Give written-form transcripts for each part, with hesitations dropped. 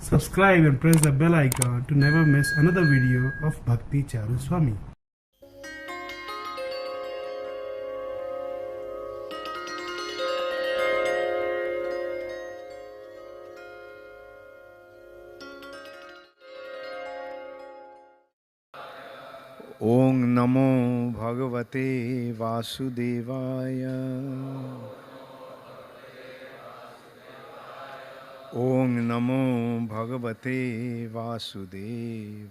Subscribe and press the bell icon to never miss another video of Bhakti Charu Swami. Om Namo Bhagavate Vasudevaya. Om Namo Bhagavate Vasudevaya.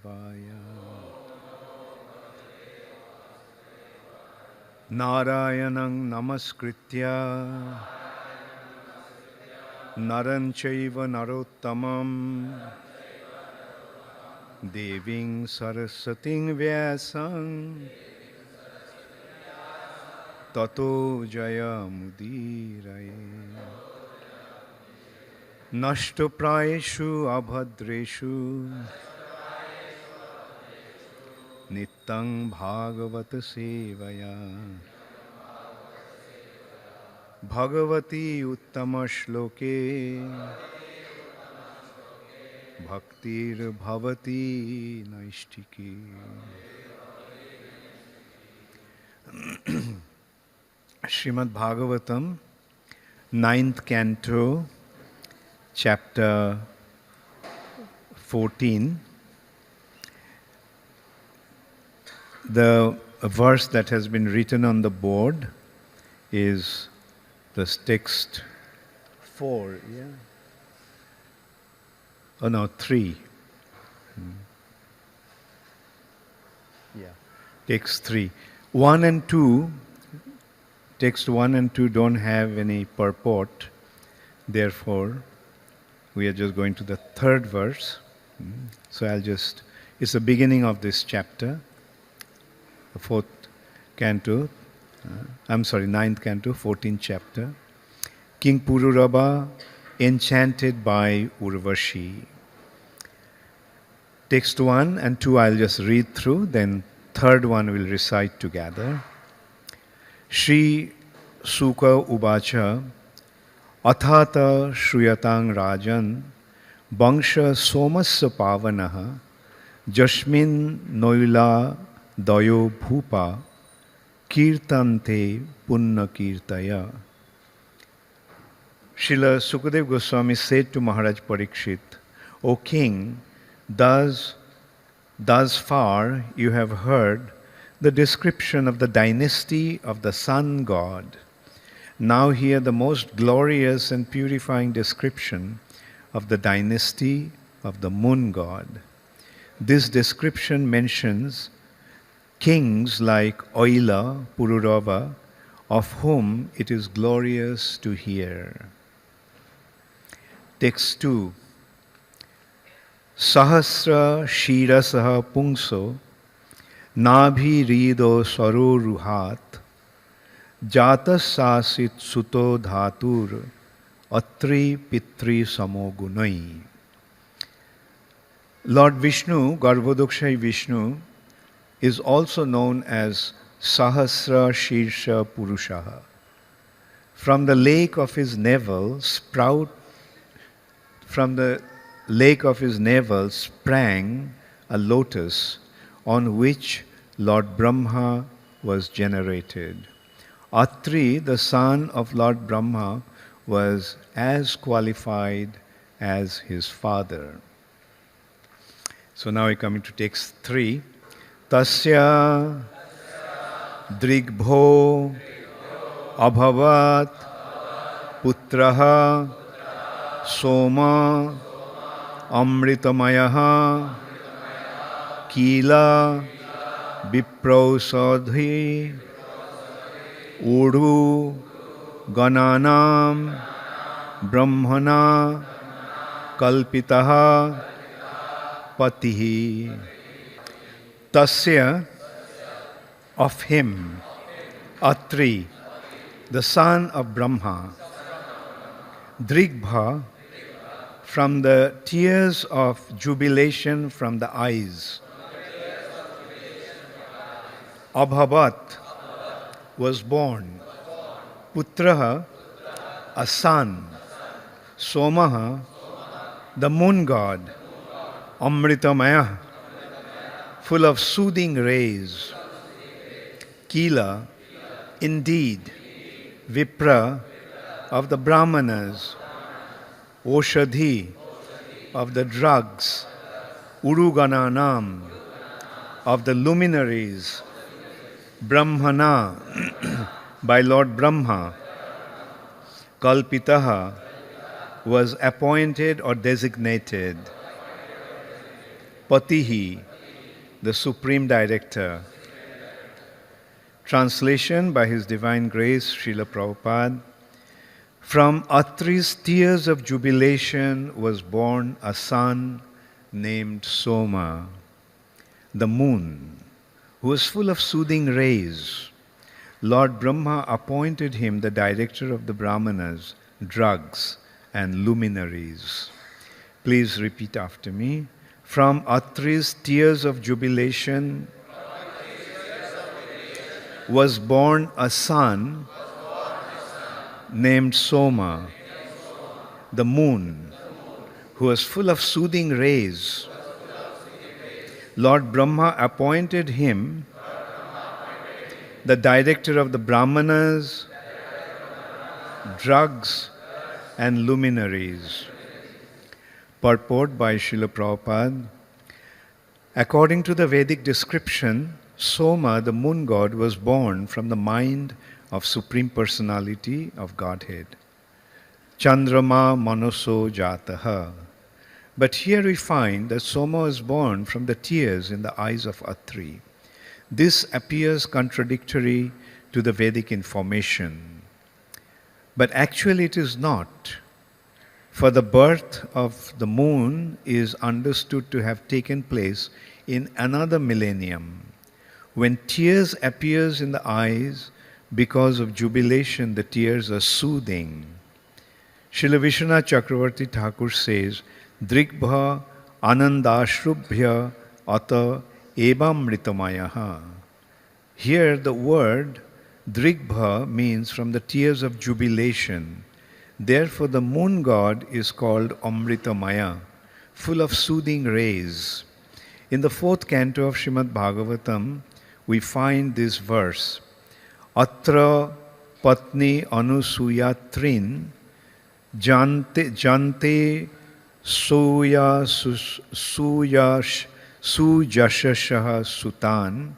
Narayanang Namaskritya Naranchaiva Narottamam Deving Saraswating Vyasang Tato Jaya Mudiraya Nashto Prayeshu Abhadreshu Nittang Bhagavata Sevaya Bhagavati Uttama Shloke Bhaktir Bhavati Naishtiki. Srimad Bhagavatam, 9th Canto, Chapter 14. The verse that has been written on the board is this text 4. Yeah. Oh no, 3. Yeah. Text 3. 1 and 2, text 1 and 2 don't have any purport. Therefore, we are just going to the third verse. So it's the beginning of this chapter, the 4th canto, 9th canto, 14th chapter. King Pururava, enchanted by Urvashi. Text 1 and 2 I'll just read through, then third one we'll recite together. Shri Sukha Ubacha Athata Shruyatang Rajan Bangsha Somasya Pavanaha Jasmin Noila Dayo Bhupa Kirtante Punna Kirtaya. Srila Sukadev Goswami said to Maharaj Parikshit, O king, thus far you have heard the description of the dynasty of the sun god. Now hear the most glorious and purifying description of the dynasty of the moon god. This description mentions kings like Oila, Pururava, of whom it is glorious to hear. Text 2. Sahasra Shirasaha Pungso Nabhi Rido Saro Ruhat Jatas Sasit Suto Dhatur Atri Pitri Samogunai. Lord Vishnu, Garbhodakshay Vishnu, is also known as Sahasra Shirsha Purushaha. From the lake of his navel sprang a lotus on which Lord Brahma was generated. Atri, the son of Lord Brahma, was as qualified as his father. So now we come into text 3. Tasya Drigbho Abhavat Putraha Soma Amritamayaha Kila Viprausadhi Udu Gananam Brahmana Kalpitaha Patihi. Tasya, of him, Atri, the son of Brahma, Drigbha, from the tears of jubilation from the eyes. Abhavat was born. Putraha, a son. Somaha, the moon god, Amritamaya, full of soothing rays, Kila, indeed, Vipra, of the Brahmanas, Oshadhi, of the drugs, Urugananam, of the luminaries, Brahmana, by Lord Brahma, Kalpitaha, was appointed or designated, Patihi, the Supreme Director. Translation by His Divine Grace, Srila Prabhupada. From Atri's tears of jubilation was born a son named Soma, the moon, who was full of soothing rays. Lord Brahma appointed him the director of the Brahmanas, drugs, and luminaries. Please repeat after me. From Atri's tears of jubilation was born a son named Soma, the moon, who was full of soothing rays. Lord Brahma appointed him the director of the Brahmanas, drugs, and luminaries. Purport by Srila Prabhupada. According to the Vedic description, Soma, the moon god, was born from the mind of Supreme Personality of Godhead. Chandrama manoso jataha. But here we find that Soma was born from the tears in the eyes of Atri. This appears contradictory to the Vedic information. But actually it is not. For the birth of the moon is understood to have taken place in another millennium. When tears appears in the eyes, because of jubilation, the tears are soothing. Srila Vishwanath Chakravarti Thakur says, Drigbha anandashrubhya ata evamritamayaha. Here the word Drigbha means from the tears of jubilation. Therefore the moon god is called Amritamaya, full of soothing rays. In the 4th canto of Srimad Bhagavatam, we find this verse, Atra patni anusuyatrin jante sujashashaha sutan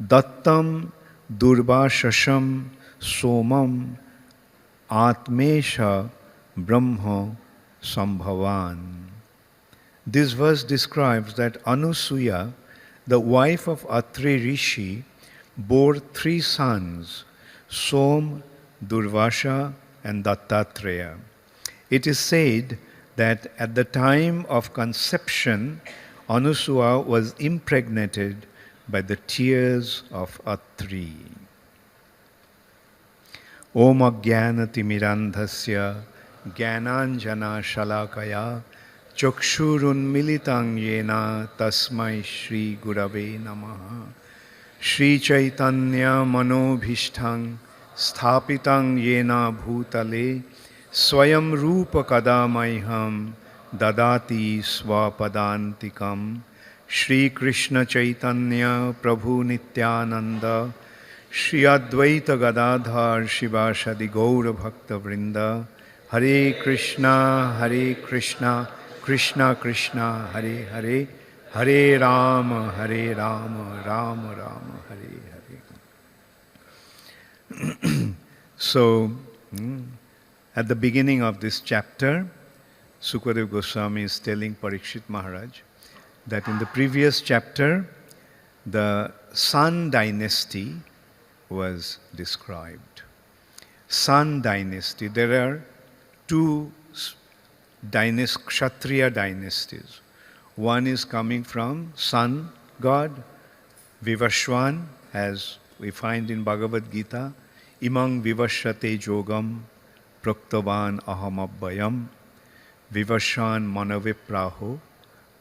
dattam durbashasham somam atmesha brahma sambhavan. This verse describes that Anusuya, the wife of Atri Rishi, bore 3 sons, Som, Durvasha, and Dattatreya. It is said that at the time of conception, Anusuya was impregnated by the tears of Atri. Om Ajnanatimirandhasya Jnananjana Shalakaya Chakshurunmilitang Yena Tasmai Shri Gurave Namaha. Shri Chaitanya Manobhishthang Sthapitang Yena Bhutale Swayam Rupa Kadamaiham Dadati Swapadantikam. Shri Krishna Chaitanya Prabhu Nityananda Shri Advaita Gadadhar Shivashadi Gaura Bhakta Vrinda. Hare Krishna, Krishna Krishna, Hare Hare, Hare Rama, Rama Rama, Hare Hare. So, at the beginning of this chapter, Sukadeva Goswami is telling Parikshit Maharaj that in the previous chapter, the Sun dynasty was described. Sun dynasty, there are 2 Kshatriya dynasties. One is coming from sun god, Vivashwan, as we find in Bhagavad Gita, Imang Vivashyate Jogam Praktavan Ahamabbayam Vivashwan Manavipraho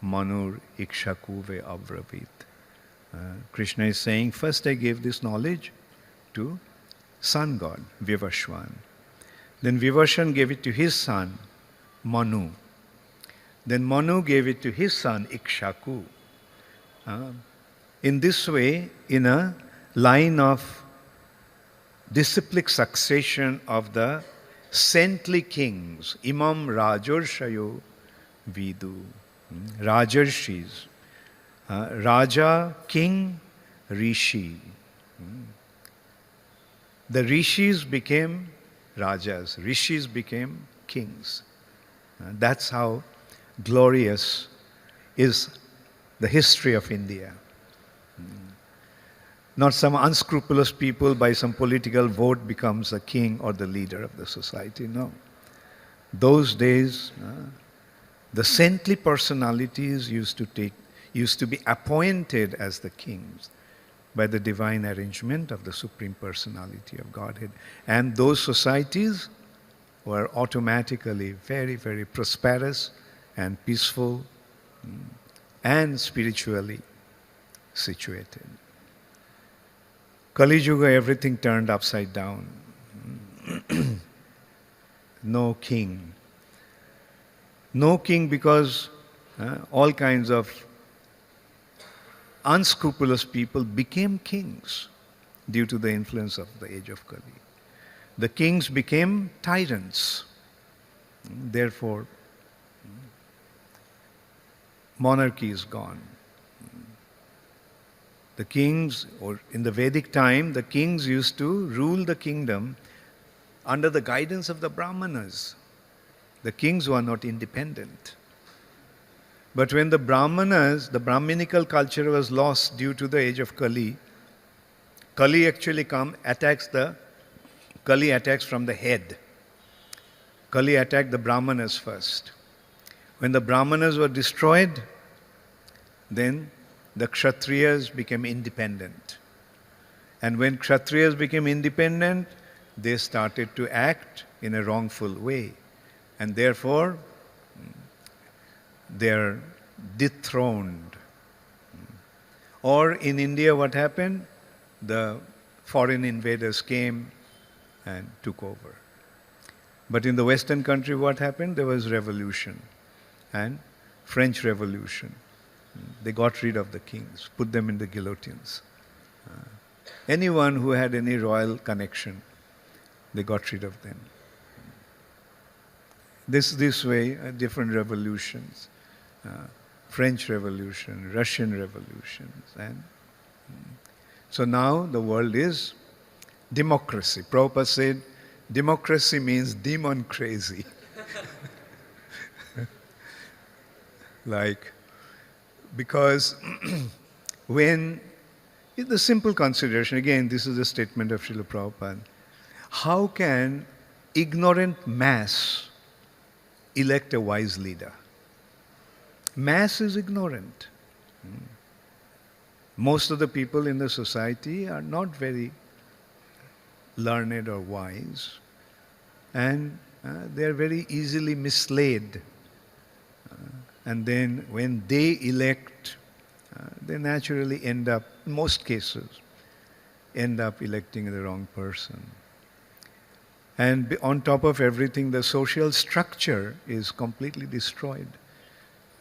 Manur Ikshakuve Avravit. Krishna is saying, first I gave this knowledge to sun god, Vivashwan. Then Vivaswan gave it to his son, Manu. Then Manu gave it to his son Ikshaku. In this way, in a line of disciplic succession of the saintly kings, Imam Rajarshayo Vidu, Rajarshis, Raja, king, Rishi. The Rishis became Rajas, Rishis became kings. That's how glorious is the history of India. Not some unscrupulous people by some political vote becomes the king or the leader of the society. No. Those days, the saintly personalities used to be appointed as the kings by the divine arrangement of the Supreme Personality of Godhead. And those societies were automatically very, very prosperous and peaceful and spiritually situated. Kali Yuga, everything turned upside down. No king. No king because all kinds of unscrupulous people became kings due to the influence of the age of Kali. The kings became tyrants. Therefore, monarchy is gone. The kings, or in the Vedic time, the kings used to rule the kingdom under the guidance of the Brahmanas. The kings were not independent. But when the Brahmanas, the Brahminical culture was lost due to the age of Kali, Kali actually attacks from the head. Kali attacked the Brahmanas first. When the Brahmanas were destroyed, then the Kshatriyas became independent. And when Kshatriyas became independent, they started to act in a wrongful way. And therefore, they're dethroned. Or in India, what happened? The foreign invaders came and took over. But in the Western country, what happened? There was revolution and French Revolution. They got rid of the kings, put them in the guillotines. Anyone who had any royal connection, they got rid of them. This way, different revolutions, French Revolution, Russian revolutions, and so now the world is democracy. Prabhupada said, democracy means demon crazy. Because when, the simple consideration, again, this is a statement of Srila Prabhupada, how can ignorant mass elect a wise leader? Mass is ignorant. Most of the people in the society are not very learned or wise, and they are very easily misled. And then when they elect, they naturally end up, in most cases, end up electing the wrong person. And on top of everything, the social structure is completely destroyed.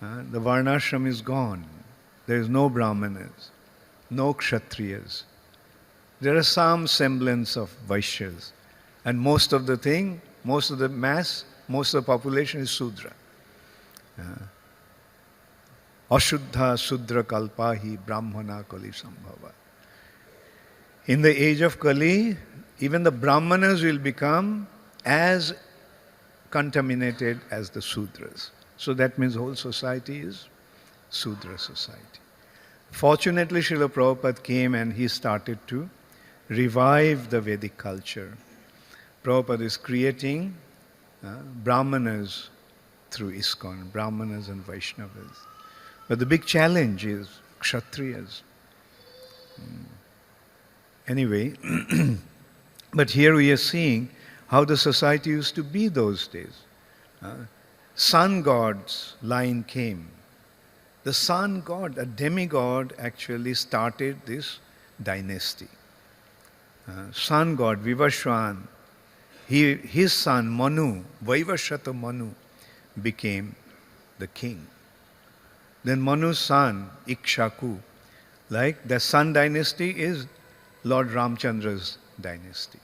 The Varnashram is gone. There is no Brahmanas, no Kshatriyas. There are some semblance of Vaishyas. And most of the mass, most of the population is Sudra. Ashuddha Sudra Kalpahi Brahmana Kali Sambhava. In the age of Kali, even the Brahmanas will become as contaminated as the Sudras. So that means whole society is Sudra society. Fortunately, Srila Prabhupada came and he started to revive the Vedic culture. Prabhupada is creating Brahmanas through ISKCON, Brahmanas and Vaishnavas. But the big challenge is Kshatriyas. Anyway, but here we are seeing how the society used to be those days. Sun god's line came. The sun god, a demigod, actually started this dynasty. Sun god, Vivashwan, his son Manu, Vaivashata Manu, became the king. Then Manu's son, Ikshaku, like the Sun dynasty is Lord Ramchandra's dynasty.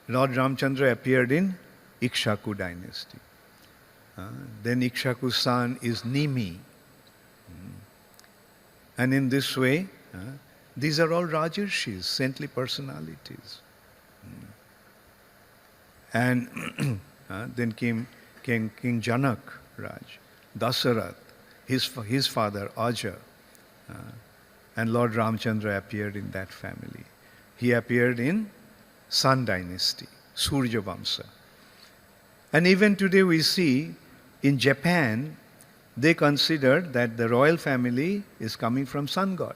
Lord Ramchandra appeared in Ikshaku dynasty. Then Ikshaku's son is Nimi. And in this way, these are all Rajarshis, saintly personalities. And then came King Janak Raj, Dasarath, his father Aja, and Lord Ramchandra appeared in that family. He appeared in Sun dynasty, Surya Vamsa. And even today we see in Japan, they consider that the royal family is coming from sun god.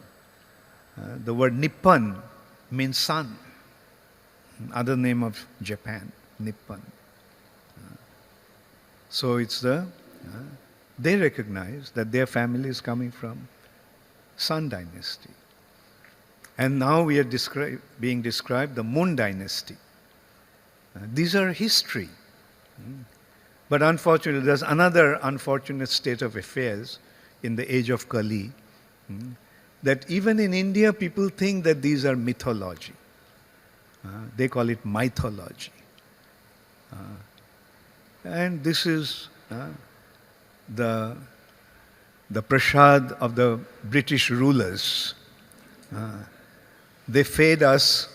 The word Nippon means sun. Other name of Japan, Nippon. So it's they recognize that their family is coming from Sun dynasty. And now we are being described the Moon dynasty. These are history. But unfortunately, there's another unfortunate state of affairs in the age of Kali, that even in India, people think that these are mythology. They call it mythology. And this is the prasad of the British rulers. They fed us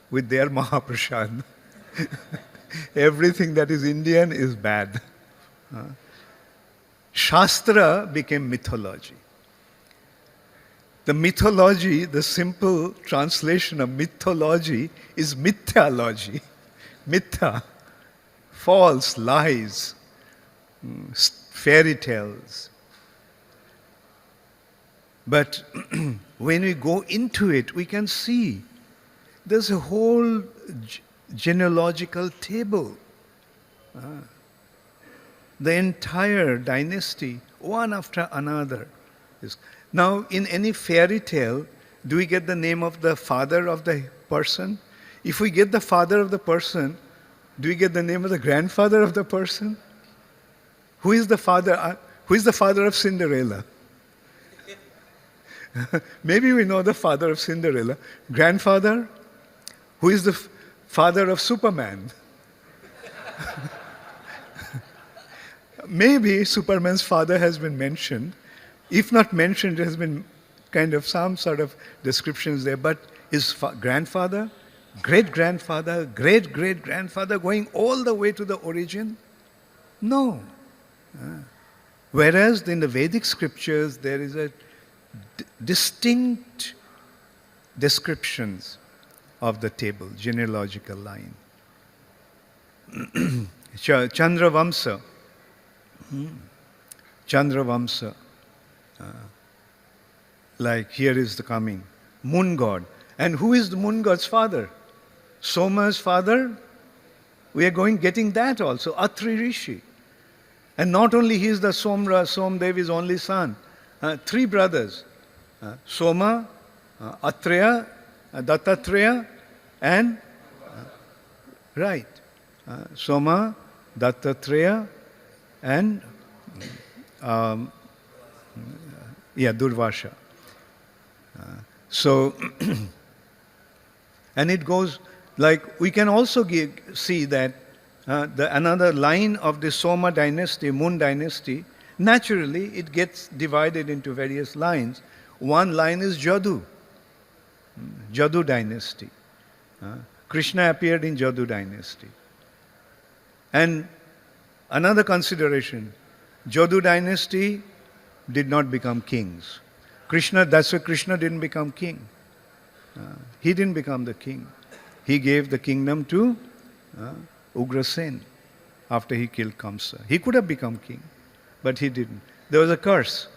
with their Mahaprasad. Everything that is Indian is bad. Shastra became mythology. The mythology, the simple translation of mythology is mythology. Mithya, false, lies, fairy tales. But when we go into it, we can see there's a whole genealogical table. The entire dynasty, one after another. Now, in any fairy tale, do we get the name of the father of the person? If we get the father of the person, do we get the name of the grandfather of the person? Who is the father? Who is the father of Cinderella? Maybe we know the father of Cinderella. Grandfather? Who is the father of Superman? Maybe Superman's father has been mentioned. If not mentioned, it has been kind of some sort of descriptions there. But his grandfather, great-grandfather, great-great-grandfather, going all the way to the origin? No. Whereas in the Vedic scriptures, there is a distinct descriptions of the table, genealogical line. Chandra Vamsa. Chandra Vamsa. Like here is the coming. Moon god. And who is the moon god's father? Soma's father? We are getting that also. Atri Rishi. And not only he is the Somdevi's only son. 3 brothers. Soma, Atreya, Dattatreya, and Soma, Dattatreya, and Durvasha. So, and it goes like we can also see that another line of the Soma dynasty, Moon dynasty, naturally it gets divided into various lines. One line is Jadu, Jadu dynasty. Krishna appeared in Jadu dynasty. And another consideration, Jadu dynasty did not become kings. That's why Krishna didn't become king. He didn't become the king. He gave the kingdom to Ugrasen after he killed Kamsa. He could have become king, but he didn't. There was a curse.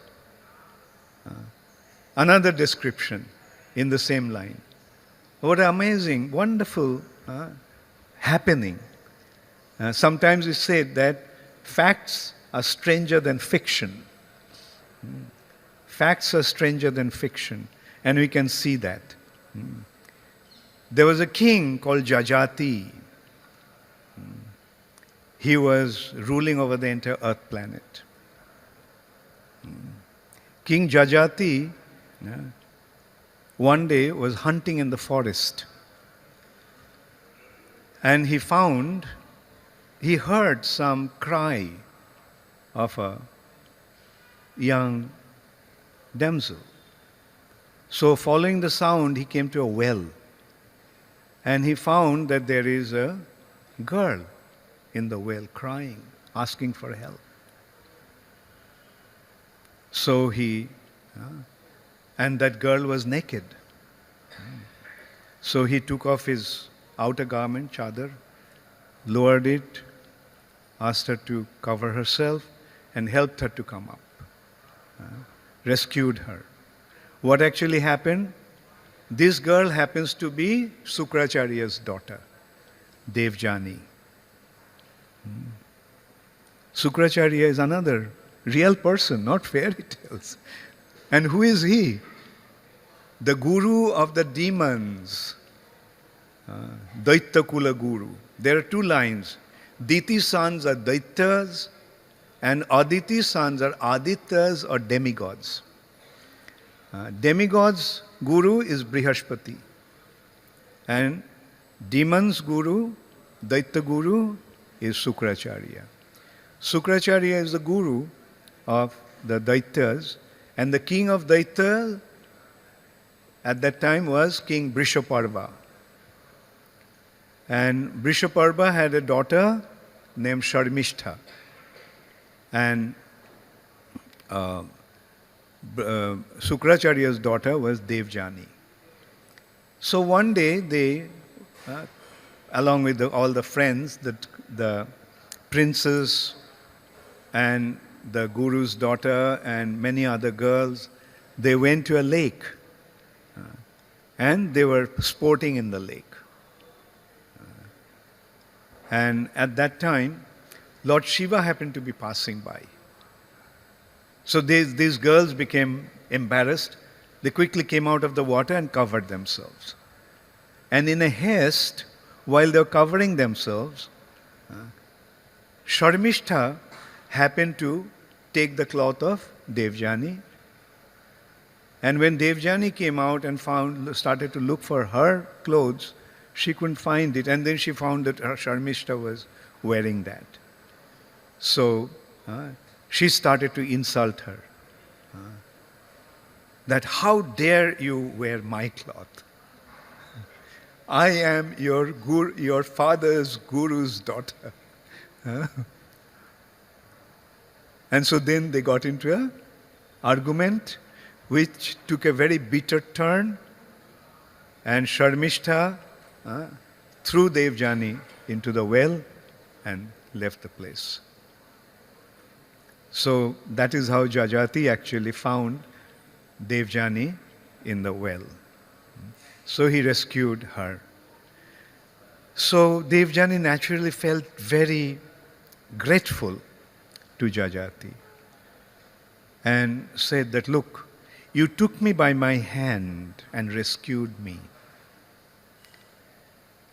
Another description in the same line. What an amazing, wonderful happening. Sometimes it's said that facts are stranger than fiction. Facts are stranger than fiction, and we can see that. There was a king called Jajati. He was ruling over the entire earth planet. King Jajati one day was hunting in the forest. And he heard some cry of a young damsel. So following the sound, he came to a well. And he found that there is a girl in the well crying, asking for help. So and that girl was naked. So he took off his outer garment, chadar, lowered it, asked her to cover herself, and helped her to come up. Rescued her. What actually happened? This girl happens to be Sukracharya's daughter, Devjani. Sukracharya is another real person, not fairy tales. And who is he? The guru of the demons. Daitya Kula Guru. There are two lines. Diti sons are Daityas and Aditi sons are Adityas or demigods. Demigods guru is Brihaspati. And demons guru, Daitya guru is Sukracharya. Sukracharya is the guru of the Daityas, and the king of Daitya at that time was King Brishaparva. And Brishaparva had a daughter named Sharmishtha. And Sukracharya's daughter was Devjani. So one day they, along with all the friends, the princess and the guru's daughter and many other girls, they went to a lake. And they were sporting in the lake. And at that time, Lord Shiva happened to be passing by. So these girls became embarrassed. They quickly came out of the water and covered themselves. And in a haste, while they were covering themselves, Sharmishtha happened to take the cloth of Devjani. And when Devjani came out and started to look for her clothes, she couldn't find it. And then she found that her Sharmishtha was wearing that. So she started to insult her. That how dare you wear my cloth? I am your father's guru's daughter. And so then they got into an argument which took a very bitter turn, and Sharmishtha threw Devjani into the well and left the place. So that is how Jajati actually found Devjani in the well. So he rescued her. So Devjani naturally felt very grateful to Jajati and said that, look, you took me by my hand and rescued me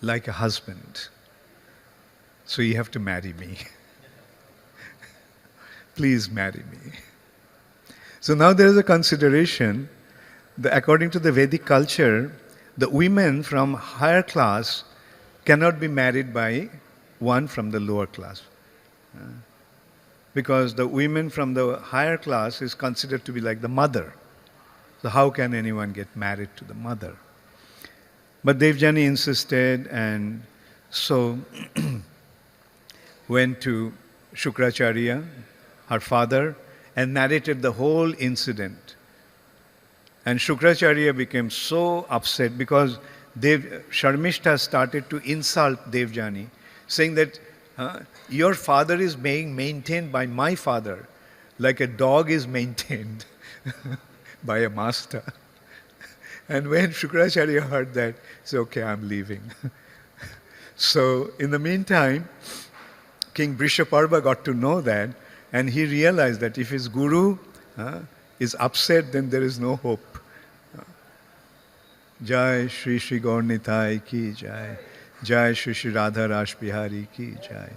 like a husband. So you have to marry me. Please marry me. So now there is a consideration that according to the Vedic culture, the women from higher class cannot be married by one from the lower class. Because the women from the higher class is considered to be like the mother. So how can anyone get married to the mother? But Devjani insisted, and so went to Shukracharya, her father, and narrated the whole incident. And Shukracharya became so upset because Sharmishtha started to insult Devjani, saying that your father is being maintained by my father, like a dog is maintained by a master. And when Shukracharya heard that, he said, okay, I'm leaving. So in the meantime, King Brishaparva got to know that, and he realized that if his guru is upset, then there is no hope. Jai Shri Shri Gaur Nitai ki Jai. Jai Shri Shri Radha Rash Bihari ki Jai.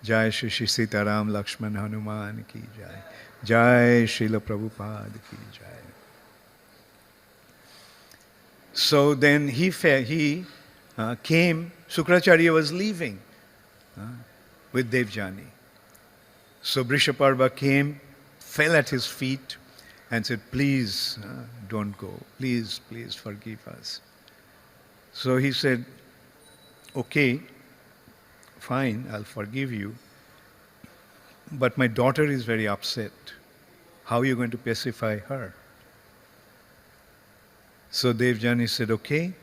Jai Shri Shri Sitaram Lakshman Hanuman ki Jai. Jai Srila Prabhupada ki Jai. So then he came, Sukracharya was leaving with Devjani. So Vrishaparva came, fell at his feet and said, please don't go. Please, please forgive us. So he said, okay, fine, I'll forgive you. But my daughter is very upset. How are you going to pacify her? So Devjani said, okay,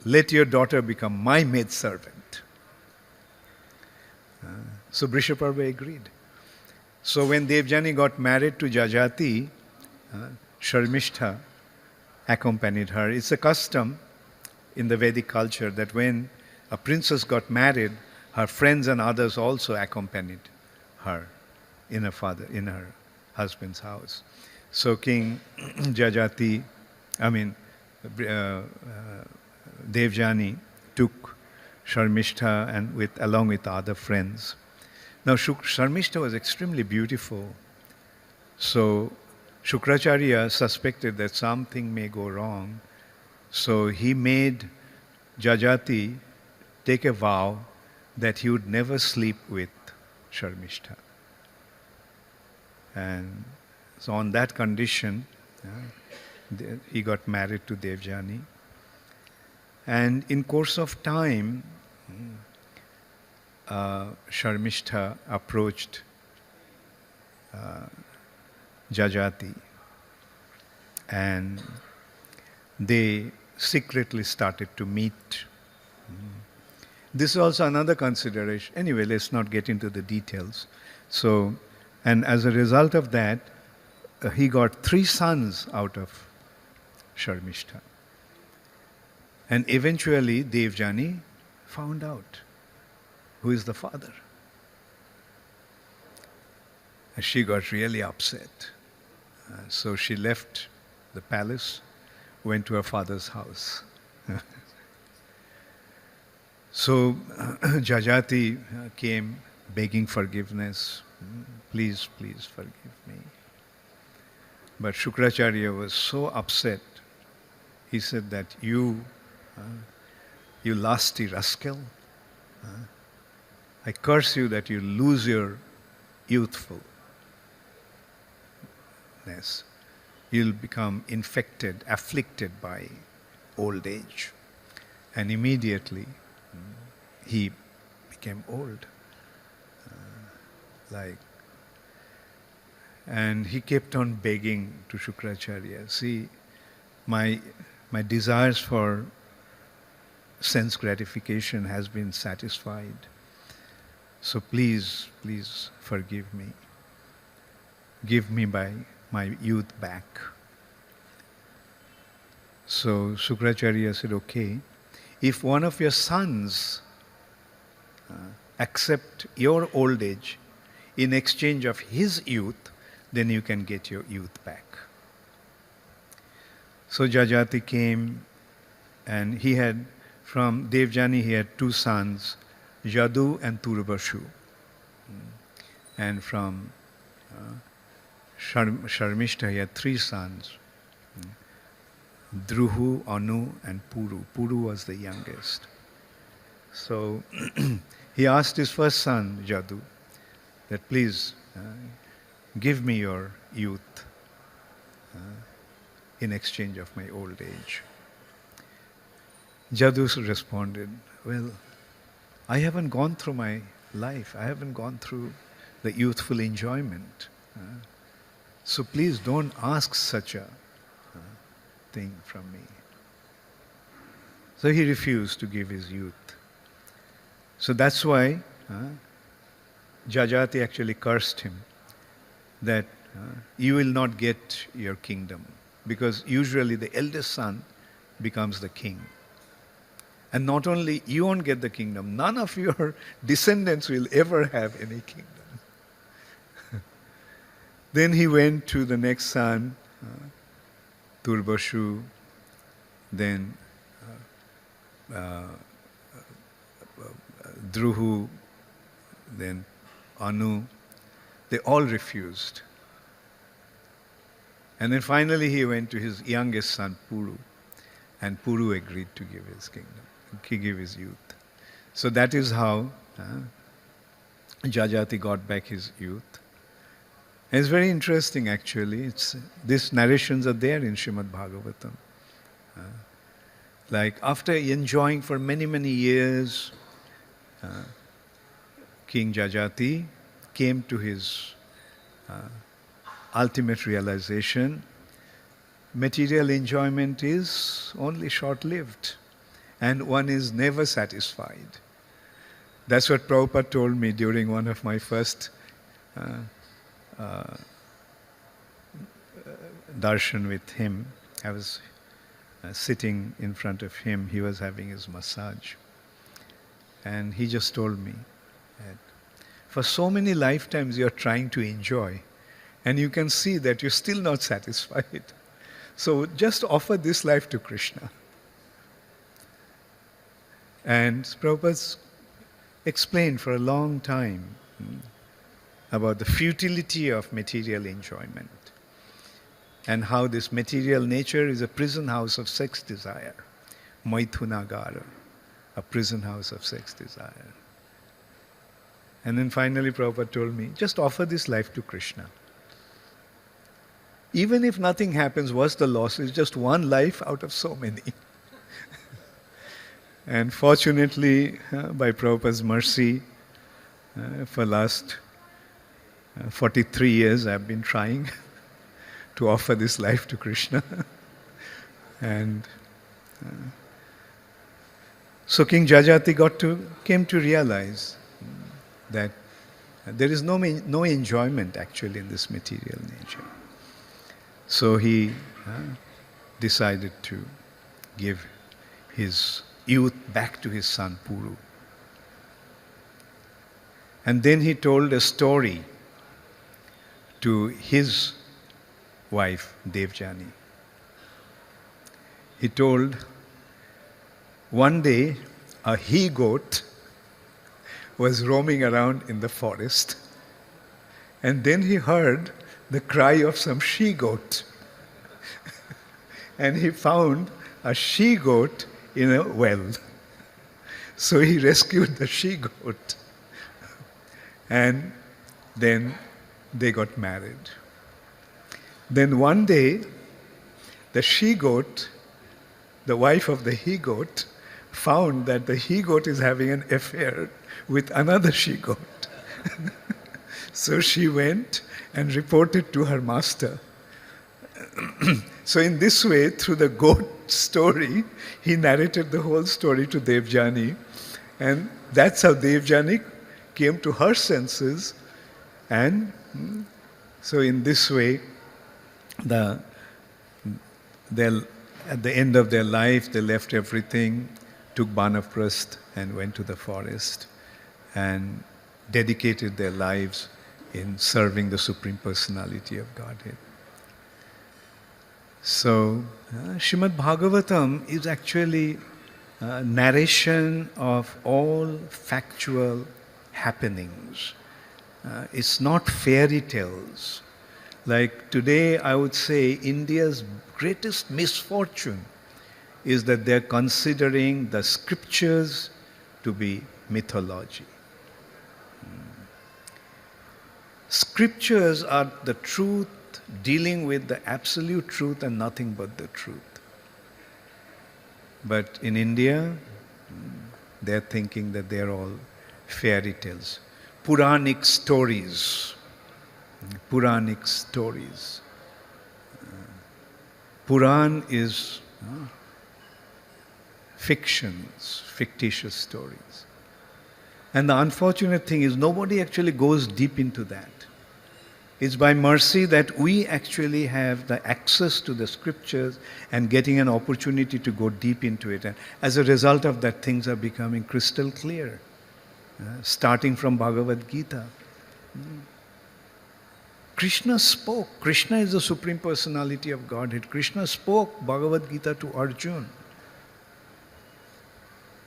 let your daughter become my maidservant. So Vrishaparva agreed. So when Devjani got married to Jajati, Sharmishtha accompanied her. It's a custom in the Vedic culture that when a princess got married, her friends and others also accompanied her in her husband's house. So King Jajati, Devjani took Sharmishtha and along with other friends. Now Sharmishtha was extremely beautiful. So Shukracharya suspected that something may go wrong. So he made Jajati take a vow that he would never sleep with Sharmishtha. And so on that condition, he got married to Devjani. And in course of time, Sharmishtha approached Jajati and they secretly started to meet. This is also another consideration. Anyway, let's not get into the details. So, and as a result of that, he got 3 sons out of Sharmishtha. And eventually, Devjani found out who is the father. And she got really upset. So she left the palace, went to her father's house. So Jajati came begging forgiveness. Please, please forgive me. But Shukracharya was so upset. He said that you lusty rascal, I curse you that you lose your youthfulness. You'll become infected, afflicted by old age. And immediately he became old. And he kept on begging to Shukracharya, see, my desires for sense gratification has been satisfied. So please, please forgive me. Give me my youth back. So Shukracharya said, okay, if one of your sons accept your old age in exchange of his youth, then you can get your youth back. So Jajati came, and he had, from Devjani he had 2 sons, Yadu and Turbashu. And from Sharmishtha he had 3 sons, Druhu, Anu and Puru. Puru was the youngest. So he asked his first son, Yadu, that please give me your youth in exchange of my old age. Jadu responded, well, I haven't gone through my life. I haven't gone through the youthful enjoyment. So please don't ask such a thing from me. So he refused to give his youth. So that's why Jajati actually cursed him that you will not get your kingdom, because usually the eldest son becomes the king. And not only you won't get the kingdom, none of your descendants will ever have any kingdom. Then he went to the next son, Turbashu, then Druhu, then Anu, they all refused. And then finally he went to his youngest son, Puru, and Puru agreed to give his kingdom, to give his youth. So that is how Jajati got back his youth. And it's very interesting actually. These narrations are there in Srimad Bhagavatam. Like after enjoying for many, many years, King Jajati came to his ultimate realization. Material enjoyment is only short-lived and one is never satisfied. That's what Prabhupada told me during one of my first darshan with him. I was sitting in front of him, he was having his massage. And he just told me that for so many lifetimes you're trying to enjoy and you can see that you're still not satisfied. So just offer this life to Krishna. And Prabhupada explained for a long time about the futility of material enjoyment and how this material nature is a prison house of sex desire, Maithunagara, a prison house of sex desire. And then finally Prabhupada told me, just offer this life to Krishna. Even if nothing happens, what's the loss? It's just one life out of so many. And fortunately, by Prabhupada's mercy, for last 43 years I've been trying to offer this life to Krishna. And so King Jajati came to realize that there is no enjoyment actually in this material nature. So he decided to give his youth back to his son Puru. And then he told a story to his wife Devjani. He told, one day a he-goat was roaming around in the forest, and then he heard the cry of some she-goat. And he found a she-goat in a well. So he rescued the she-goat. And then they got married. Then one day, the she-goat, the wife of the he-goat, found that the he-goat is having an affair with another she-goat. So she went and reported to her master. So in this way, through the goat story, he narrated the whole story to Devjani. And that's how Devjani came to her senses. And so in this way, at the end of their life, they left everything, took Banaprasth and went to the forest and dedicated their lives in serving the Supreme Personality of Godhead. So, Srimad Bhagavatam is actually a narration of all factual happenings. It's not fairy tales. Like today, I would say India's greatest misfortune is that they're considering the scriptures to be mythology. Scriptures are the truth, dealing with the absolute truth and nothing but the truth. But in India, they're thinking that they're all fairy tales. Puranic stories. Puranic stories. Puran is fictions, fictitious stories. And the unfortunate thing is nobody actually goes deep into that. It's by mercy that we actually have the access to the scriptures and getting an opportunity to go deep into it. And as a result of that, things are becoming crystal clear. Starting from Bhagavad Gita. Krishna spoke. Krishna is the Supreme Personality of Godhead. Krishna spoke Bhagavad Gita to Arjuna.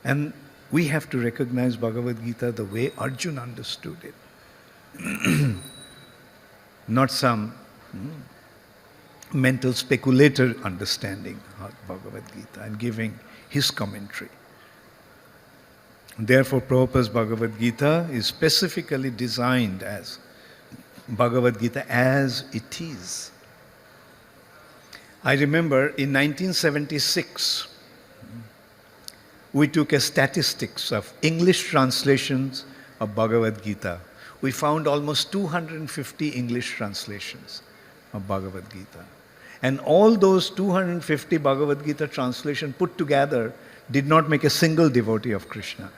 And we have to recognize Bhagavad Gita the way Arjuna understood it. not some mental speculator understanding of Bhagavad Gita and giving his commentary. Therefore, Prabhupada's Bhagavad Gita is specifically designed as Bhagavad Gita as it is. I remember in 1976, we took a statistics of English translations of Bhagavad Gita. We found almost 250 English translations of Bhagavad Gita. And all those 250 Bhagavad Gita translations put together did not make a single devotee of Krishna.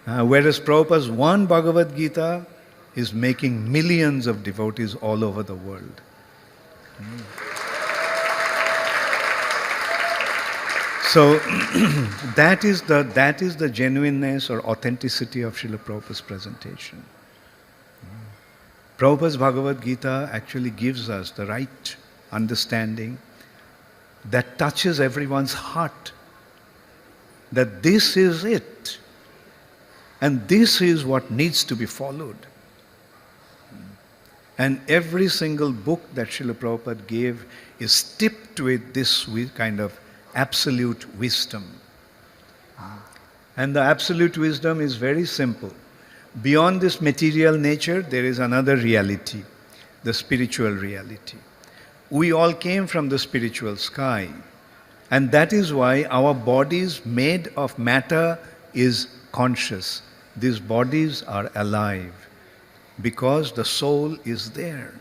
Whereas Prabhupada's one Bhagavad Gita is making millions of devotees all over the world. So that is the genuineness or authenticity of Srila Prabhupada's presentation. Prabhupada's Bhagavad Gita actually gives us the right understanding that touches everyone's heart, that this is it, and this is what needs to be followed. And every single book that Srila Prabhupada gave is steeped with this kind of absolute wisdom. And the absolute wisdom is very simple. Beyond this material nature, there is another reality, the spiritual reality. We all came from the spiritual sky. And that is why our bodies made of matter is conscious. These bodies are alive because the soul is there.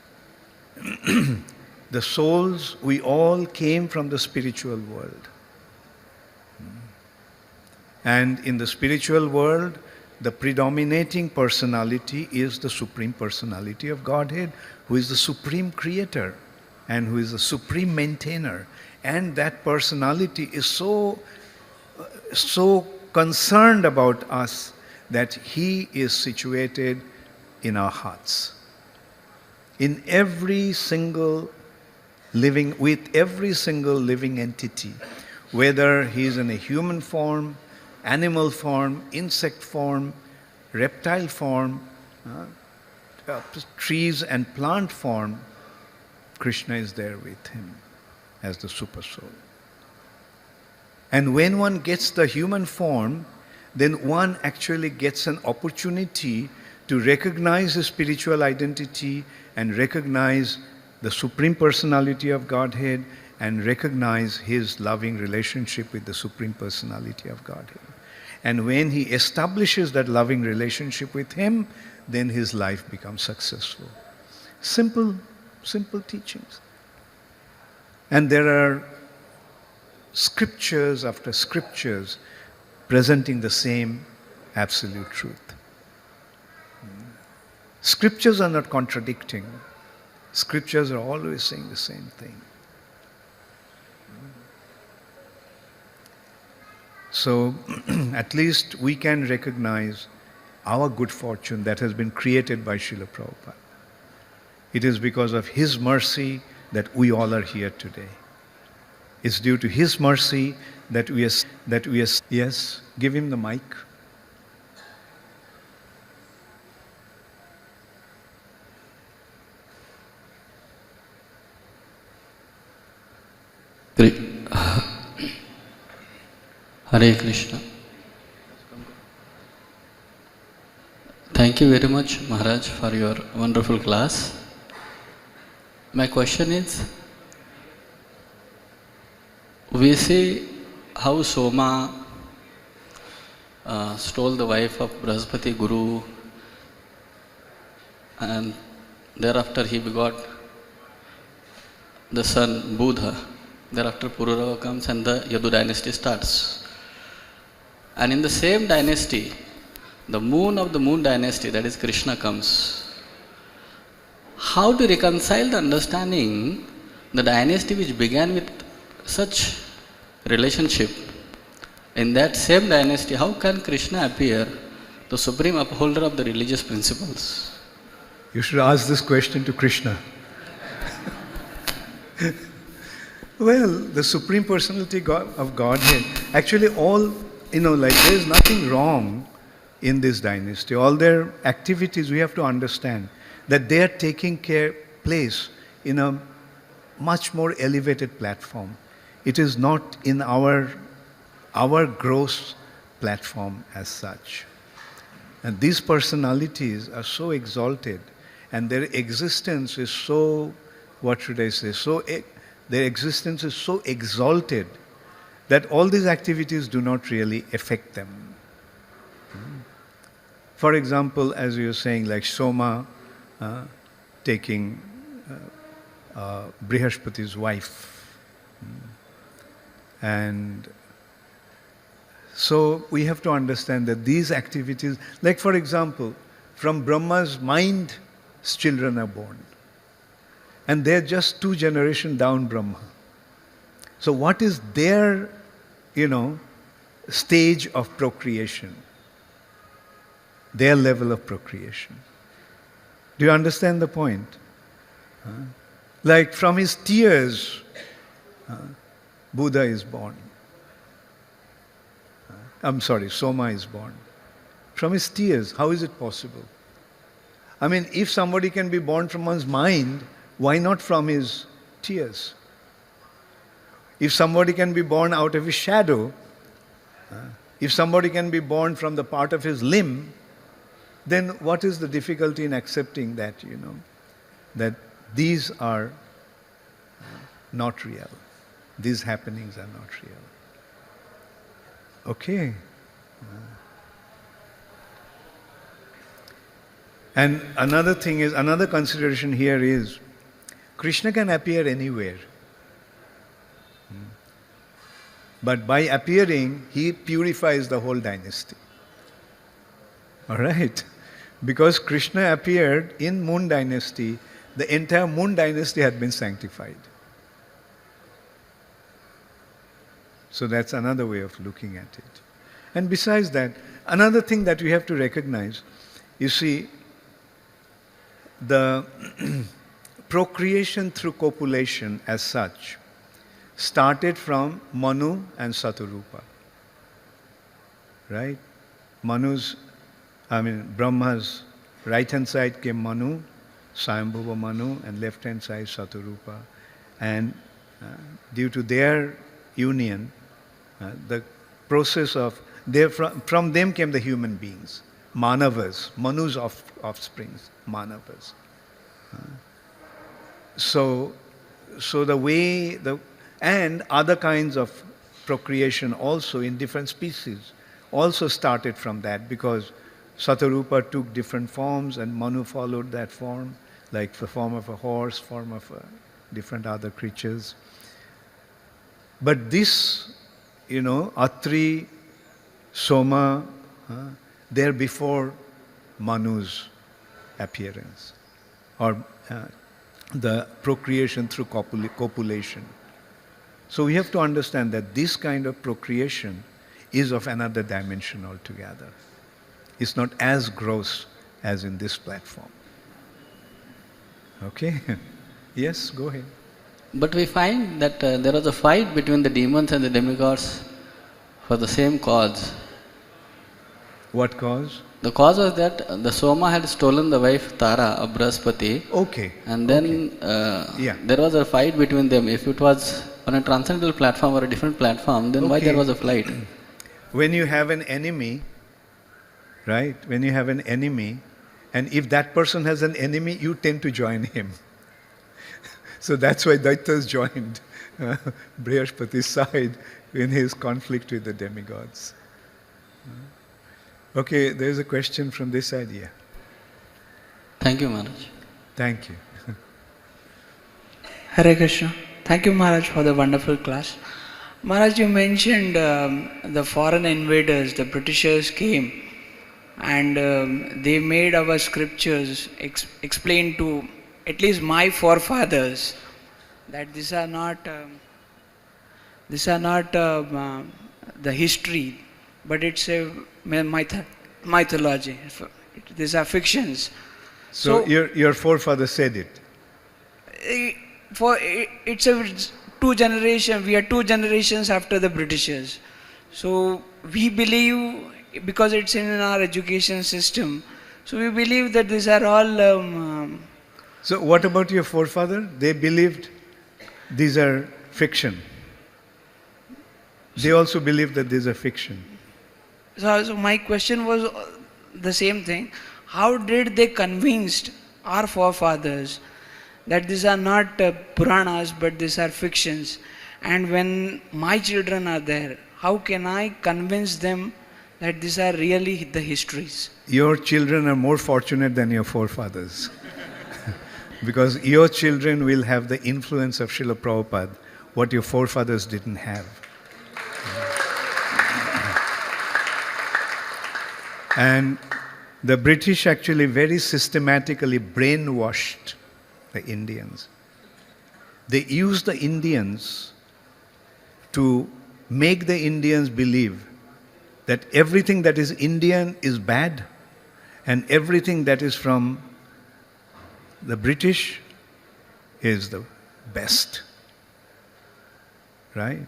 The souls, we all came from the spiritual world. And in the spiritual world, the predominating personality is the Supreme Personality of Godhead, who is the Supreme Creator and who is the Supreme Maintainer. And that personality is so concerned about us that he is situated in our hearts. In every single living, with every single living entity, whether he is in a human form, animal form, insect form, reptile form, trees and plant form, Krishna is there with him as the super soul. And when one gets the human form, then one actually gets an opportunity to recognize his spiritual identity and recognize the Supreme Personality of Godhead and recognize his loving relationship with the Supreme Personality of Godhead. And when he establishes that loving relationship with him, then his life becomes successful. Simple teachings. And there are scriptures after scriptures presenting the same absolute truth. Scriptures are not contradicting. Scriptures are always saying the same thing. So, at least we can recognize our good fortune that has been created by Srila Prabhupada. It is because of his mercy that we all are here today. It's due to his mercy that we are, yes, give him the mic. Hare Krishna. Thank you very much, Maharaj, for your wonderful class. My question is, we see how Soma stole the wife of Brahaspati Guru, and thereafter he begot the son Buddha. Thereafter Pururava comes and the Yadu dynasty starts. And in the same dynasty, the moon of the moon dynasty, that is Krishna, comes. How to reconcile the understanding, the dynasty which began with such relationship, in that same dynasty, how can Krishna appear, the supreme upholder of the religious principles? You should ask this question to Krishna. Well, the Supreme Personality of Godhead, actually all, there is nothing wrong in this dynasty. All their activities, we have to understand that they are taking place in a much more elevated platform. It is not in our gross platform as such. And these personalities are so exalted, and their existence is so, what should I say, their existence is so exalted that all these activities do not really affect them. For example, as you were saying, like Soma taking Brihaspati's wife. And so we have to understand that these activities, like for example, from Brahma's mind, children are born. And they're just 2 generations down Brahma. So what is their, stage of procreation? Their level of procreation. Do you understand the point? Like from his tears, Buddha is born. Soma is born. From his tears, how is it possible? I mean, if somebody can be born from one's mind, why not from his tears? If somebody can be born out of his shadow, if somebody can be born from the part of his limb, then what is the difficulty in accepting that, that these are not real. These happenings are not real. Okay. And another thing is, another consideration here is, Krishna can appear anywhere. But by appearing, he purifies the whole dynasty. All right? Because Krishna appeared in Moon Dynasty, the entire Moon Dynasty had been sanctified. So that's another way of looking at it. And besides that, another thing that we have to recognize, you see, the procreation through copulation as such started from Manu and Satarupa. Right? Brahma's right hand side came Manu, Swayambhuva Manu, and left hand side Satarupa. And due to their union, the process of, from them came the human beings, Manavas, Manu's offsprings, Manavas. So the way, and other kinds of procreation also in different species also started from that, because Satarupa took different forms and Manu followed that form, like the form of a horse, form of different other creatures. But this, Atri, Soma, they're before Manu's appearance, or the procreation through copulation. So we have to understand that this kind of procreation is of another dimension altogether. It's not as gross as in this platform. Okay? Yes, go ahead. But we find that there was a fight between the demons and the demigods for the same cause. What cause? The cause was that the Soma had stolen the wife Tara of Brihaspati. Okay. And then there was a fight between them. If it was on a transcendental platform or a different platform, then why there was a fight? When you have an enemy, right? When you have an enemy, and if that person has an enemy, you tend to join him. So that's why Daityas joined Brihaspati's side in his conflict with the demigods. Okay, there's a question from this side here. Thank you, Maharaj. Thank you. Hare Krishna. Thank you, Maharaj, for the wonderful class. Maharaj, you mentioned the foreign invaders, the Britishers came and they made our scriptures explain to at least my forefathers that these are not the history, but it's a mythology. These are fictions. So your forefather said it. It's a 2 generations. We are 2 generations after the Britishers. So we believe because it's in our education system. So we believe that these are all... So what about your forefather? They believed these are fiction. They also believed that these are fiction. So my question was the same thing. How did they convince our forefathers that these are not Puranas but these are fictions? And when my children are there, how can I convince them that these are really the histories? Your children are more fortunate than your forefathers. Because your children will have the influence of Srila Prabhupada, what your forefathers didn't have. And the British actually very systematically brainwashed the Indians. They used the Indians to make the Indians believe that everything that is Indian is bad and everything that is from the British is the best. Right?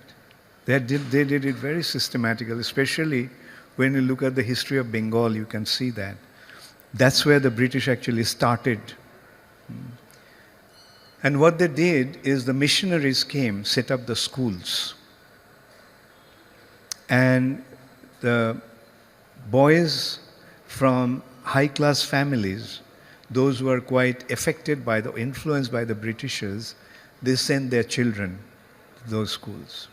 They did it very systematically, especially when you look at the history of Bengal, you can see that. That's where the British actually started. And what they did is the missionaries came, set up the schools. And the boys from high-class families, those who are quite affected by the influence by the Britishers, they send their children to those schools.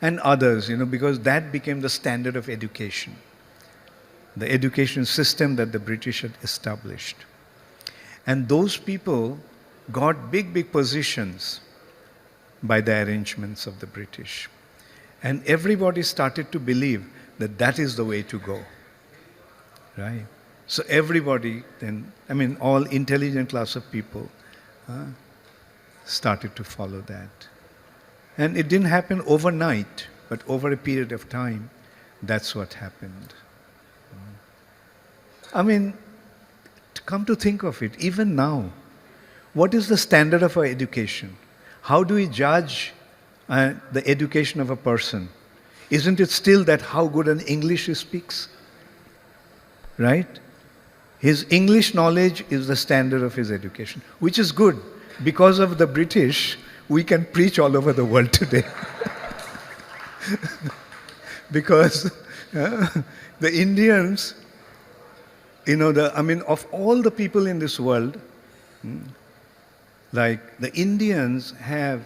And others, because that became the standard of education. The education system that the British had established. And those people got big positions by the arrangements of the British. And everybody started to believe that that is the way to go. Right? So everybody then, all intelligent class of people started to follow that. And it didn't happen overnight, but over a period of time, that's what happened. Come to think of it, even now, what is the standard of our education? How do we judge the education of a person? Isn't it still that how good an English he speaks? Right? His English knowledge is the standard of his education, which is good. Because of the British, we can preach all over the world today. Because the Indians, of all the people in this world, like the Indians have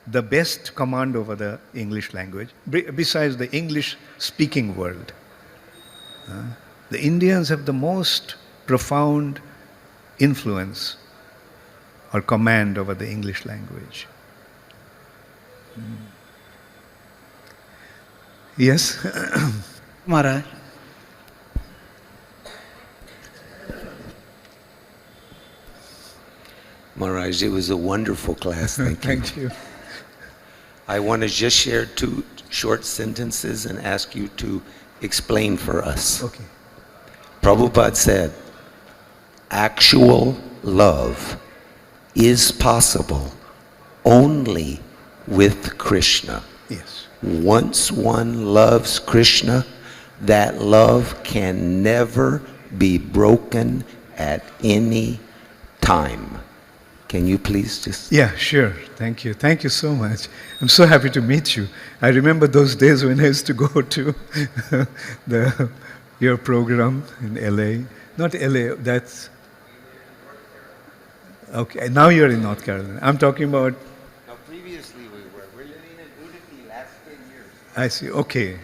the best command over the English language, besides the English-speaking world. The Indians have the most profound influence or command over the English language. Yes? Maharaj. Maharaj, it was a wonderful class. Thank you. Thank you. I want to just share 2 short sentences and ask you to explain for us. Okay. Prabhupada said, actual love is possible only with Krishna. Yes. Once one loves Krishna, that love can never be broken at any time. Can you please just... Yeah, sure. Thank you. Thank you so much. I'm so happy to meet you. I remember those days when I used to go to your program in LA. Not LA, that's... Okay, now you're in North Carolina. I'm talking about... No, previously we were. We're living in Udupi last 10 years. I see. Okay.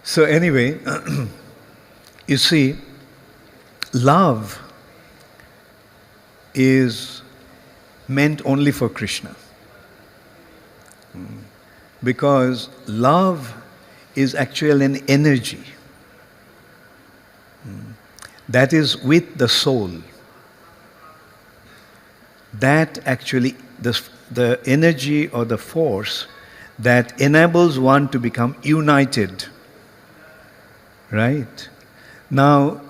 So anyway, you see, love is meant only for Krishna. Because love is actually an energy that is with the soul. That actually, the energy or the force that enables one to become united. Right? Now,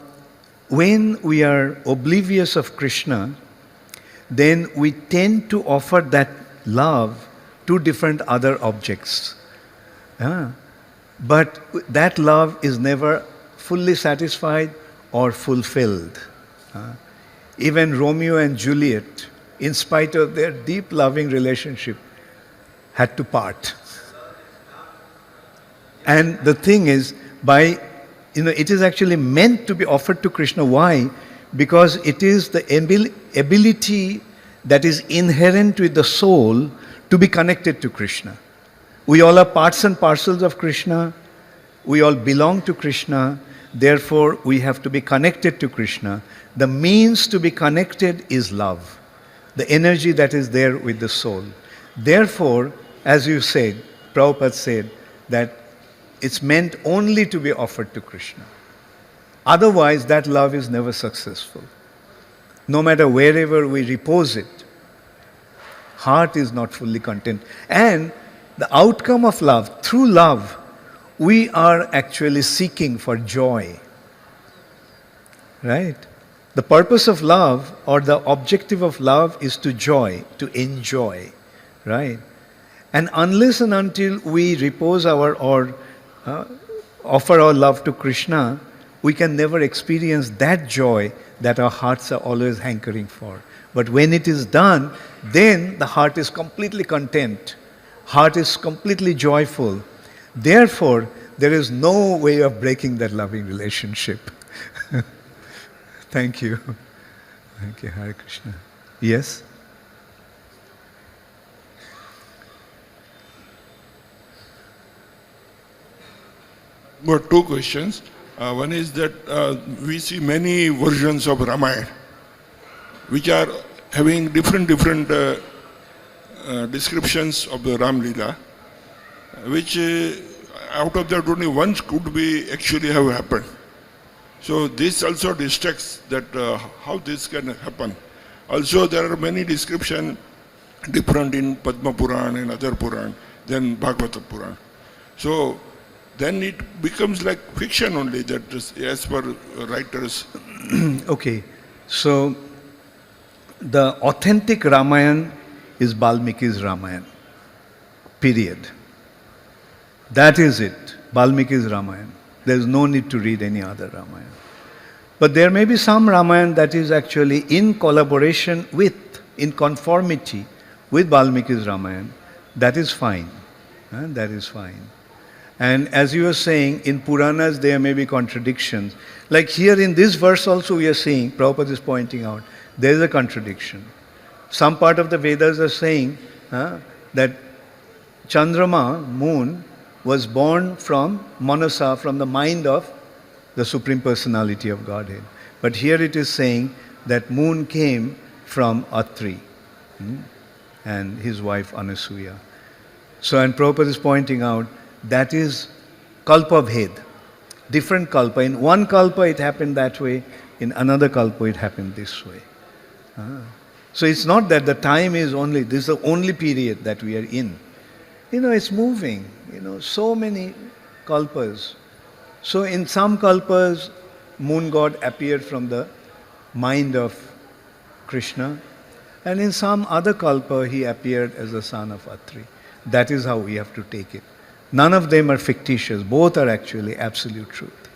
when we are oblivious of Krishna, then we tend to offer that love to different other objects. But that love is never fully satisfied or fulfilled. Even Romeo and Juliet, in spite of their deep loving relationship, had to part. And the thing is, it is actually meant to be offered to Krishna. Why? Because it is the ability that is inherent with the soul to be connected to Krishna. We all are parts and parcels of Krishna. We all belong to Krishna. Therefore, we have to be connected to Krishna. The means to be connected is love, the energy that is there with the soul. Therefore, as you said, Prabhupada said that it's meant only to be offered to Krishna. Otherwise, that love is never successful. No matter wherever we repose it, heart is not fully content. And the outcome of love, through love, we are actually seeking for joy. Right? The purpose of love, or the objective of love, is to joy, to enjoy. Right? And unless and until we repose offer our love to Krishna, we can never experience that joy that our hearts are always hankering for. But when it is done, then the heart is completely content. Heart is completely joyful. Therefore, there is no way of breaking that loving relationship. Thank you. Thank you, Hare Krishna. Yes? Got two questions. One is that we see many versions of Ramayana, which are having different descriptions of the Ram Leela, which out of that only one could be actually have happened. So this also distracts that how this can happen. Also there are many descriptions different in Padma Puran and other Puran than Bhagavatam Puran. So then it becomes like fiction only, that is, as per writers. Okay, so the authentic Ramayana is Valmiki's Ramayana. Period. That is it. Valmiki's Ramayana. There is no need to read any other Ramayana. But there may be some Ramayana that is actually in collaboration with, in conformity with Valmiki's Ramayana. That is fine. That is fine. And as you were saying, in Puranas there may be contradictions. Like here in this verse also we are seeing, Prabhupada is pointing out, there is a contradiction. Some part of the Vedas are saying that Chandrama, moon, was born from Manasa, from the mind of the Supreme Personality of Godhead. But here it is saying that moon came from Atri and his wife Anasuya. So, and Prabhupada is pointing out, that is kalpa bhed, different kalpa. In one kalpa it happened that way, in another kalpa it happened this way. So it's not that the time is only, this is the only period that we are in. It's moving, so many kalpas. So in some kalpas, moon god appeared from the mind of Krishna, and in some other kalpa he appeared as the son of Atri. That is how we have to take it. None of them are fictitious. Both are actually absolute truth.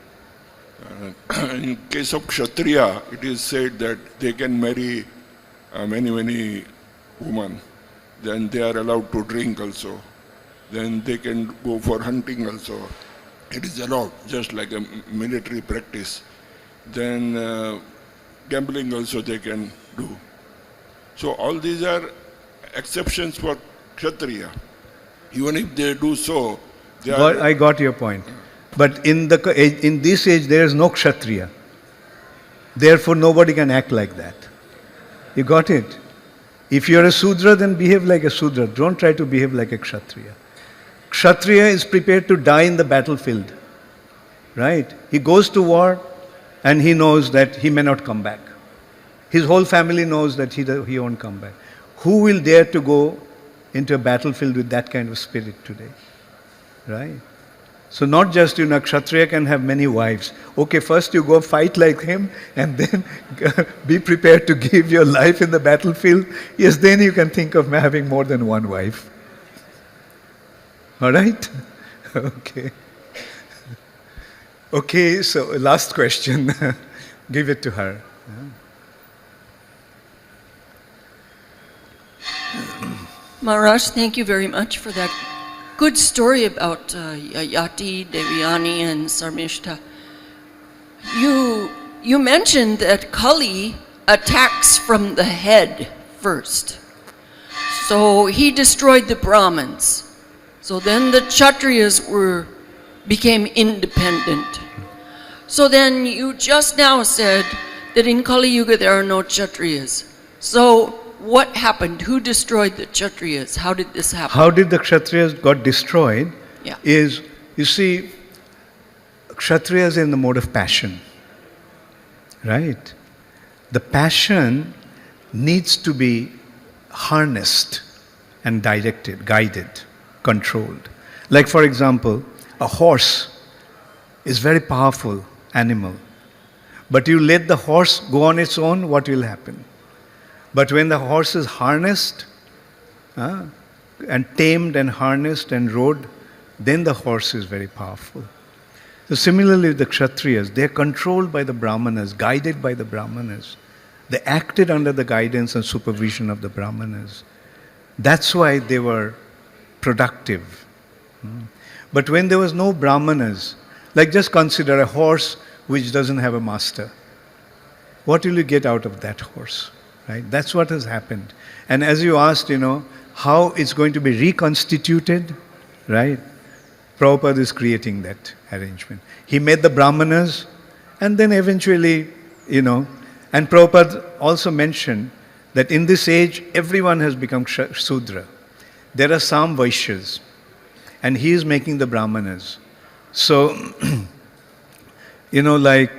In case of Kshatriya, it is said that they can marry many women. Then they are allowed to drink also. Then they can go for hunting also. It is allowed, just like a military practice. Then gambling also they can do. So all these are exceptions for Kshatriya. Even if they do so, I got your point. But in this age, there is no Kshatriya. Therefore, nobody can act like that. You got it? If you are a Sudra, then behave like a Sudra. Don't try to behave like a Kshatriya. Kshatriya is prepared to die in the battlefield. Right? He goes to war and he knows that he may not come back. His whole family knows that he won't come back. Who will dare to go into a battlefield with that kind of spirit today? Right? So not just, Kshatriya can have many wives. Okay, first you go fight like him and then be prepared to give your life in the battlefield. Yes, then you can think of having more than one wife. All right? Okay. Okay, so last question. Give it to her. Maharaj, thank you very much for that good story about Yati, Devyani, and Sarmishta. You mentioned that Kali attacks from the head first. So he destroyed the Brahmins. So then the Kshatriyas became independent. So then you just now said that in Kali Yuga there are no Kshatriyas. So what happened? Who destroyed the Kshatriyas? How did this happen? How did the Kshatriyas got destroyed? Yeah. Is, you see, Kshatriyas in the mode of passion. Right? The passion needs to be harnessed and directed, guided, controlled. Like, for example, a horse is very powerful animal. But you let the horse go on its own, what will happen? But when the horse is harnessed and tamed and harnessed and rode, then the horse is very powerful. So similarly, the Kshatriyas, they are controlled by the Brahmanas, guided by the Brahmanas. They acted under the guidance and supervision of the Brahmanas. That's why they were productive. But when there was no Brahmanas, like just consider a horse which doesn't have a master. What will you get out of that horse? Right? That's what has happened. And as you asked, how it's going to be reconstituted, right? Prabhupada is creating that arrangement. He made the Brahmanas, and then eventually, and Prabhupada also mentioned that in this age, everyone has become Sudra. There are some Vaishyas, and he is making the Brahmanas. So, like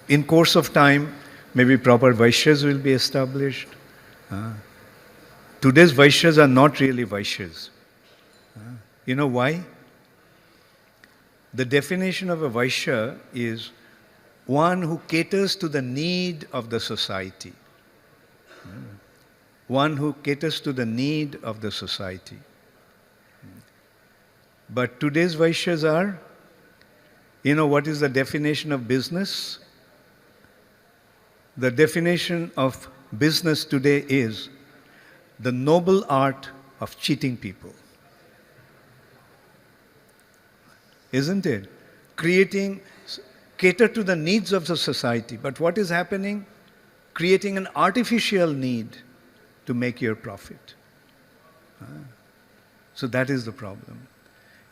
in course of time, maybe proper Vaishyas will be established. Today's Vaishyas are not really Vaishyas. You know why? The definition of a Vaishya is one who caters to the need of the society. One who caters to the need of the society. But today's Vaishyas are, what is the definition of business? The definition of business today is the noble art of cheating people. Isn't it? Cater to the needs of the society. But what is happening? Creating an artificial need to make your profit. So that is the problem.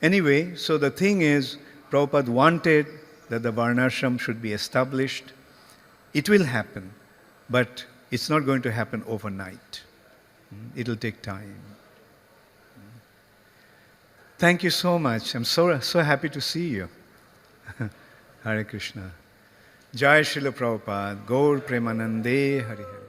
Anyway, so the thing is, Prabhupada wanted that the Varnashram should be established. It will happen, but it's not going to happen overnight. It'll take time. Thank you so much. I'm so happy to see you. Hare Krishna. Jai Srila Prabhupada. Gaur Premanande Hari Hari.